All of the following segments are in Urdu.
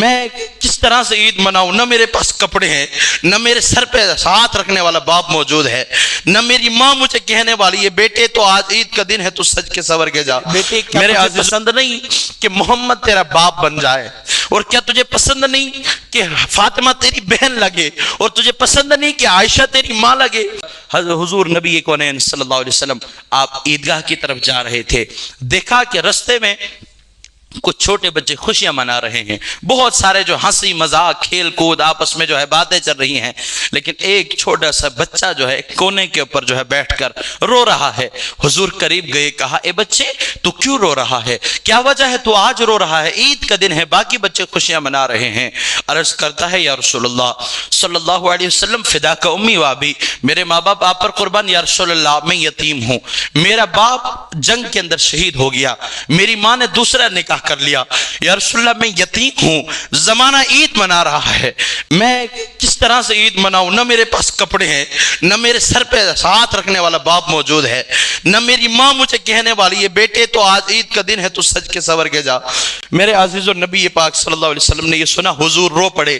میں کس طرح سے عید مناؤں؟ نہ میرے پاس کپڑے ہیں، نہ میرے سر پہ ہاتھ رکھنے والا باپ موجود ہے، نہ میری ماں مجھے کہنے والی ہے بیٹے تو آج عید کا دن ہے تو سج کے سور کے جا۔ بیٹے کیا میرے تجھے پسند نہیں کہ محمد تیرا باپ بن جائے، اور کیا تجھے پسند نہیں کہ فاطمہ تیری بہن لگے، اور تجھے پسند نہیں کہ عائشہ تیری ماں لگے؟ حضور نبی کونین صلی اللہ علیہ وسلم آپ عیدگاہ کی طرف جا رہے تھے، دیکھا کہ رستے میں کچھ چھوٹے بچے خوشیاں منا رہے ہیں، بہت سارے جو ہنسی مذاق کھیل کود آپس میں جو ہے باتیں چل رہی ہیں، لیکن ایک چھوٹا سا بچہ جو ہے ایک کونے کے اوپر جو ہے بیٹھ کر رو رہا ہے۔ حضور قریب گئے، کہا اے بچے تو کیوں رو رہا ہے؟ کیا وجہ ہے تو آج رو رہا ہے؟ عید کا دن ہے، باقی بچے خوشیاں منا رہے ہیں۔ عرض کرتا ہے یا رسول اللہ صلی اللہ علیہ وسلم فداک امی و ابی، میرے ماں باپ آپ پر قربان یا رسول اللہ، میں یتیم ہوں، میرا باپ جنگ کے اندر شہید ہو گیا، میری ماں نے دوسرا نکاح کر لیا، یا رسول اللہ میں یتیم ہوں، زمانہ عید منا رہا ہے، میں کس طرح سے عید مناؤں؟ نہ میرے پاس کپڑے ہیں، نہ میرے سر پہ ہاتھ رکھنے والا باپ موجود ہے، نہ میری ماں مجھے کہنے والی ہے بیٹے تو آج عید کا دن ہے تو سج کے سور کے جا۔ میرے عزیز و نبی پاک صلی اللہ علیہ وسلم نے یہ سنا، حضور رو پڑے۔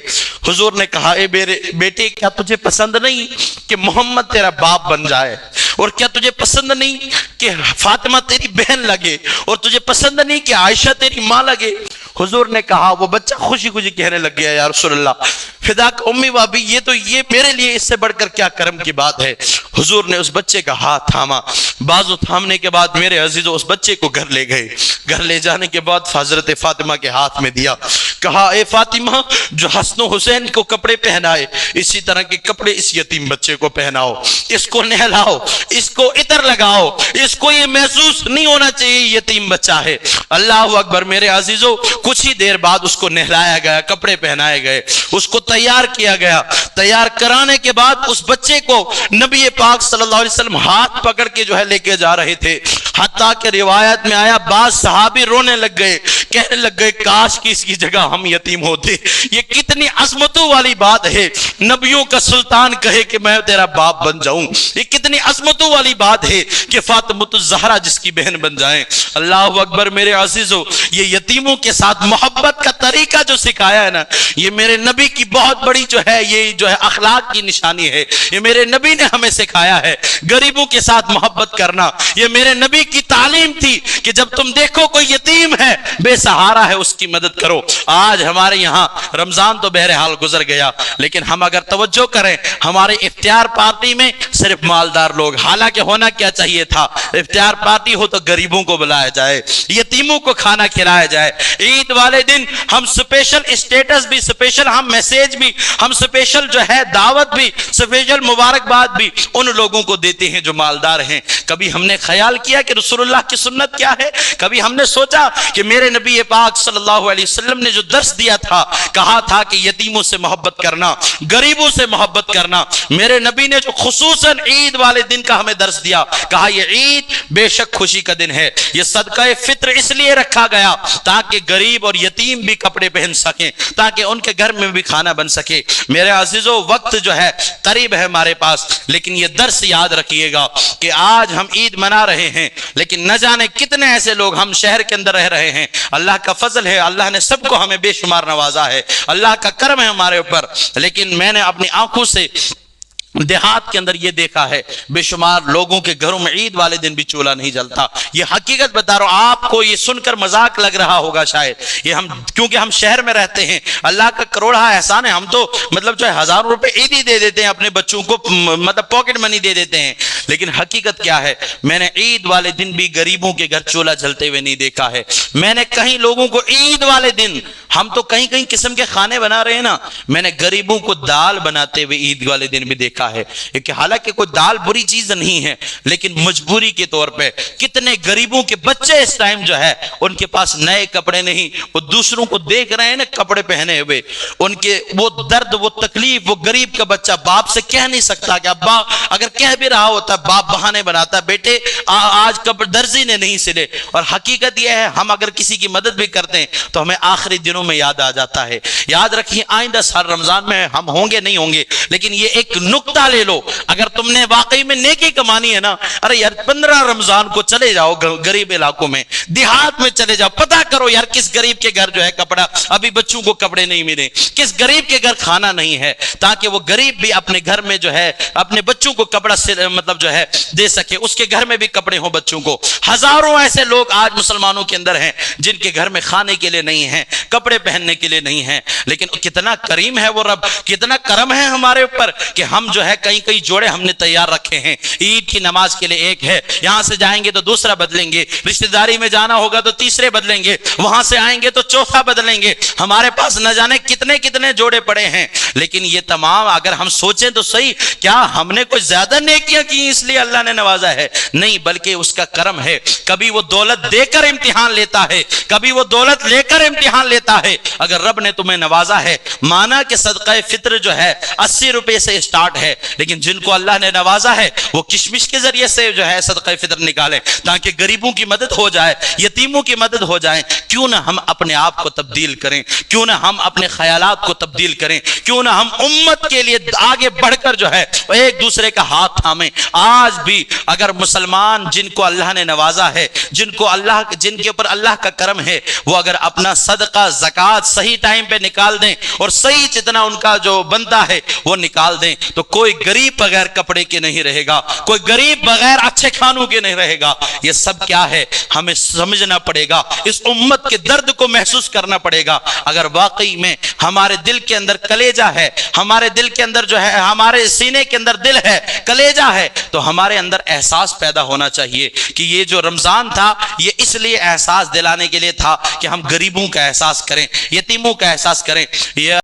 حضور نے کہا اے میرے بیٹے کیا تجھے پسند نہیں کہ محمد تیرا باپ بن جائے، اور کیا تجھے پسند نہیں کہ فاطمہ تیری بہن لگے، اور تجھے پسند نہیں کہ عائشہ تیری ماں لگے؟ حضور نے کہا، وہ بچہ خوشی خوشی کہنے لگ گیا یا رسول اللہ فداک امی و ابی، یہ میرے لیے اس سے بڑھ کر کیا کرم کی بات ہے۔ حضور نے اس بچے کا ہاتھ تھاما، بازو تھامنے کے بعد میرے عزیزو اس بچے کو گھر لے گئے، گھر لے جانے کے بعد حضرت فاطمہ کے ہاتھ میں دیا، کہا اے فاطمہ جو حسن و حسین کو کپڑے پہنائے اسی طرح کے کپڑے اس یتیم بچے کو پہناؤ، اس کو نہلاؤ، اس کو عطر لگاؤ، اس کو یہ محسوس نہیں ہونا چاہیے یتیم بچہ ہے۔ اللہ اکبر۔ میرے عزیزو کچھ ہی دیر بعد اس کو نہلایا گیا، کپڑے پہنائے گئے، اس کو تیار کیا گیا۔ تیار کرانے کے بعد اس بچے کو نبی پاک صلی اللہ علیہ وسلم ہاتھ پکڑ کے جو ہے لے کے جا رہے تھے، حتیٰ کہ روایت میں آیا بعض صحابی رونے لگ گئے، کہنے لگ گئے کاش کی اس کی جگہ ہم یتیم ہوتے۔ یہ کتنی عظمتوں والی بات ہے، نبیوں کا سلطان کہے کہ میں تیرا باپ بن جاؤں، یہ کتنی عظمتوں والی بات ہے کہ فاطمۃ الزہرا جس کی بہن بن جائیں۔ اللہ اکبر۔ میرے عزیزو یہ یتیموں کے ساتھ محبت کا طریقہ جو سکھایا ہے نا، یہ میرے نبی کی بہت بڑی جو ہے یہ جو ہے اخلاق کی نشانی ہے، یہ میرے نبی نے ہمیں سکھایا ہے غریبوں کے ساتھ محبت کرنا۔ یہ میرے نبی کی تعلیم تھی کہ جب تم دیکھو کوئی یتیم ہے، بے سہارا ہے، اس کی مدد کرو۔ آج ہمارے یہاں رمضان تو بہرحال گزر گیا، لیکن ہم اگر توجہ کریں ہمارے افطار پارٹی میں صرف مالدار لوگ، حالانکہ ہونا کیا چاہیے تھا افطار پارٹی ہو تو غریبوں کو بلایا جائے، یتیموں کو کھانا کھلایا جائے۔ عید والے دن ہم سپیشل اسٹیٹس بھی، سپیشل ہم میسیج بھی، ہم سپیشل جو ہے دعوت بھی، سپیشل مبارکباد بھی ان لوگوں کو دیتے ہیں جو مالدار ہیں۔ کبھی ہم نے خیال کیا کہ رسول اللہ کی سنت کیا ہے؟ کبھی ہم نے سوچا کہ میرے نبی پاک صلی اللہ علیہ وسلم نے جو درس دیا تھا، کہا تھا کہ یتیموں سے محبت کرنا، غریبوں سے محبت کرنا، میرے نبی نے جو خصوصاً عید والے دن کا ہمیں درس دیا، کہا یہ عید بے شک خوشی کا دن ہے، یہ صدقہ فطر اس لیے رکھا گیا تاکہ غریب اور یتیم بھی کپڑے پہن سکیں، تاکہ ان کے گھر میں بھی کھانا بن سکے۔ میرے عزیزو وقت جو ہے قریب ہے ہمارے پاس، لیکن یہ درس یاد رکھیے گا کہ آج ہم عید منا رہے ہیں، لیکن نہ جانے کتنے ایسے لوگ ہم شہر کے اندر رہ رہے ہیں۔ اللہ کا فضل ہے، اللہ نے سب کو ہمیں بے شمار نوازا ہے، اللہ کا کرم ہے ہمارے اوپر، لیکن میں نے اپنی آنکھوں سے دیہات کے اندر یہ دیکھا ہے بے شمار لوگوں کے گھروں میں عید والے دن بھی چولہا نہیں جلتا۔ یہ حقیقت بتا رہا ہوں آپ کو، یہ سن کر مذاق لگ رہا ہوگا شاید، یہ ہم کیونکہ ہم شہر میں رہتے ہیں، اللہ کا کروڑا احسان ہے، ہم تو مطلب جو ہے 1000 روپے عید ہی دے دیتے ہیں اپنے بچوں کو، مطلب پاکٹ منی دے دیتے ہیں، لیکن حقیقت کیا ہے؟ میں نے عید والے دن بھی غریبوں کے گھر چولہا جلتے ہوئے نہیں دیکھا ہے۔ میں نے کہیں لوگوں کو عید والے دن، ہم تو کہیں کہیں قسم کے کھانے بنا رہے ہیں نا، میں نے غریبوں کو دال بناتے ہوئے عید والے دن بھی دیکھا ہے۔ کہ حالانکہ کوئی دال بری چیز نہیں ہے، لیکن مجبوری کے طور پہ کتنے غریبوں کے بچے اس ٹائم جو ہے ان کے پاس نئے کپڑے نہیں، وہ دوسروں کو دیکھ رہے ہیں نا کپڑے پہنے ہوئے، ان کے وہ درد، وہ تکلیف، وہ غریب کا بچہ باپ سے کہہ نہیں سکتا کہ ابا، اگر کہہ بھی رہا ہوتا باپ بہانے بناتا بیٹے آج کپڑے درزی نے نہیں سلے۔ اور حقیقت یہ ہے ہم اگر کسی کی مدد بھی کرتے ہیں تو ہمیں آخری دنوں میں یاد آ جاتا ہے۔ یاد رکھیے آئندہ سال رمضان میں ہم ہوں گے نہیں ہوں گے، لیکن یہ ایک نقطہ نقطہ لے لو، اگر تم نے واقعی میں نیکی کمانی ہے نا، ارے یار 15 رمضان کو چلے جاؤ غریب علاقوں میں، دیہات میں چلے جاؤ، پتہ کرو یار کس غریب کے گھر جو ہے کپڑا، ابھی بچوں کو کپڑے نہیں ملے، کس غریب کے گھر کھانا نہیں ہے، تاکہ وہ غریب بھی اپنے گھر میں جو ہے اپنے بچوں کو کپڑا مطلب جو ہے دے سکے، اس کے گھر میں بھی کپڑے ہوں بچوں کو۔ ہزاروں ایسے لوگ آج مسلمانوں کے اندر ہیں جن کے گھر میں کھانے کے لیے نہیں ہیں، کپڑے پہننے کے لیے نہیں ہیں، لیکن کتنا کریم ہے وہ رب، کتنا کرم ہے ہمارے اوپر کہ ہم جو ہے کئی جوڑے ہم نے تیار رکھے ہیں، عید کی نماز کے لیے ایک ہے، یہاں سے جائیں گے تو دوسرا بدلیں گے، رشتہ داری میں جانا ہوگا تو تیسرے بدلیں گے، وہاں سے آئیں گے تو چوتھا بدلیں گے، ہمارے پاس نہ جانے کتنے جوڑے پڑے ہیں۔ لیکن یہ تمام اگر ہم سوچیں تو صحیح، کیا ہم نے کوئی زیادہ نیکیاں کی اس لیے اللہ نے نوازا ہے؟ نہیں، بلکہ اس کا کرم ہے۔ کبھی وہ دولت دے کر امتحان لیتا ہے، کبھی وہ دولت لے کر امتحان لیتا ہے۔ اگر رب نے تمہیں نوازا ہے، مانا کہ صدقہ فطر جو ہے 80 روپے سے اسٹارٹ ہے، لیکن جن کو اللہ نے نوازا ہے وہ کشمش کے ذریعے سے جو ہے صدقہ فطر نکالیں تاکہ غریبوں کی مدد ہو جائے، یتیموں کی مدد ہو جائے۔ کیوں نہ ہم اپنے آپ کو تبدیل کریں، کیوں نہ ہم اپنے خیالات کو تبدیل کریں، کیوں نہ ہم امت کے لیے آگے بڑھ کر جو ہے ایک دوسرے کا ہاتھ تھامیں۔ آج بھی اگر مسلمان جن کو اللہ نے نوازا ہے، جن کے اوپر اللہ کا کرم ہے، وہ اگر اپنا صدقہ زکوٰۃ صحیح ٹائم پہ نکال دیں اور صحیح جتنا ان کا جو بنتا ہے وہ نکال دیں، تو کوئی غریب بغیر کپڑے کے نہیں رہے گا، کوئی غریب بغیر اچھے کھانوں کے نہیں رہے گا۔ یہ سب کیا ہے؟ ہمیں سمجھنا پڑے گا، اس امت کے درد کو محسوس کرنا پڑے گا۔ اگر واقعی میں ہمارے دل کے اندر کلیجہ ہے، ہمارے دل کے اندر جو ہے، ہمارے سینے کے اندر دل ہے، کلیجہ ہے، تو ہمارے اندر احساس پیدا ہونا چاہیے کہ یہ جو رمضان تھا یہ اس لیے احساس دلانے کے لیے تھا کہ ہم غریبوں کا احساس کریں، یتیموں کا احساس کریں۔